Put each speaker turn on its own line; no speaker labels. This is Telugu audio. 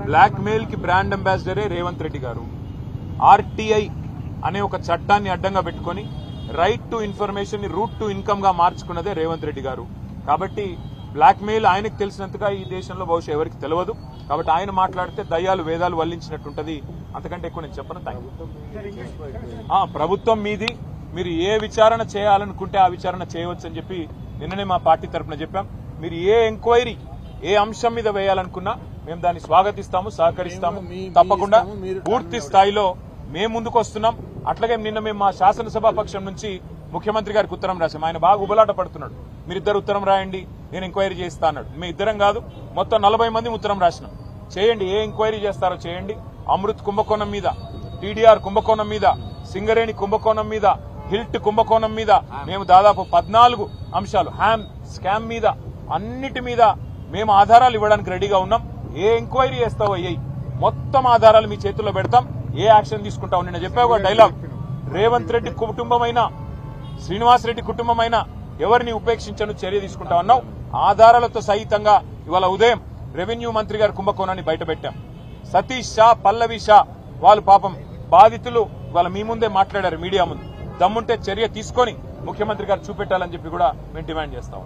బ్లాక్ మెయిల్ కి బ్రాండ్ అంబాసిడరే రేవంత్ రెడ్డి గారు. ఆర్టీఐ అనే ఒక చట్టాన్ని అడ్డంగా పెట్టుకుని రైట్ టు ఇన్ఫర్మేషన్ ని రూట్ టు ఇన్కమ్ గా మార్చుకున్నదే రేవంత్ రెడ్డి గారు. కాబట్టి బ్లాక్ మెయిల్ ఆయనకు తెలిసినంతగా ఈ దేశంలో బహుశా ఎవరికి తెలియదు. కాబట్టి ఆయన మాట్లాడితే దయ్యాలు వేదాలు వల్లించినట్టుంటది. అంతకంటే ఎక్కువ నేను చెప్పను. ప్రభుత్వం మీది, మీరు ఏ విచారణ చేయాలనుకుంటే ఆ విచారణ చేయవచ్చు అని చెప్పి నిన్ననే మా పార్టీ తరఫున చెప్పాం. మీరు ఏ ఎంక్వైరీ ఏ అంశం మీద వేయాలనుకున్నా మేము దాన్ని స్వాగతిస్తాము, సహకరిస్తాము. తప్పకుండా పూర్తి స్థాయిలో మేము ముందుకు వస్తున్నాం. అట్లాగే నిన్న మేము మా శాసనసభా పక్షం నుంచి ముఖ్యమంత్రి గారికి ఉత్తరం రాశాం. ఆయన బాగా ఉబలాట పడుతున్నాడు. మీరిద్దరు ఉత్తరం రాయండి, నేను ఎంక్వైరీ చేస్తా అన్నాడు. మీ ఇద్దరం కాదు, మొత్తం 40 మంది ఉత్తరం రాసినాం. చేయండి, ఏ ఎంక్వైరీ చేస్తారో చేయండి. అమృత్ కుంభకోణం మీద, టీడీఆర్ కుంభకోణం మీద, సింగరేణి కుంభకోణం మీద, హిల్ట్ కుంభకోణం మీద మేము దాదాపు 14 అంశాలు, హ్యామ్ స్కామ్ మీద, అన్నిటి మీద మేము ఆధారాలు ఇవ్వడానికి రెడీగా ఉన్నాం. ఏ ఎంక్వైరీ చేస్తావో అయ్యాయి, మొత్తం ఆధారాలు మీ చేతుల్లో పెడతాం. ఏ యాక్షన్ తీసుకుంటావు? నిన్న చెప్పావు ఒక డైలాగ్, రేవంత్ రెడ్డి కుటుంబమైనా శ్రీనివాసరెడ్డి కుటుంబమైనా ఎవరిని ఉపేక్షించను, చర్య తీసుకుంటామన్నావు. ఆధారాలతో సహితంగా ఇవాళ ఉదయం రెవెన్యూ మంత్రి గారి కుంభకోణాన్ని బయటపెట్టాం. సతీష్ షా, పల్లవి షా వాళ్ళు పాపం బాధితులు వాళ్ళ మీ ముందే మాట్లాడారు మీడియా ముందు. దమ్ముంటే చర్య తీసుకొని ముఖ్యమంత్రి గారు చూపెట్టాలని చెప్పి కూడా మేము డిమాండ్ చేస్తాం.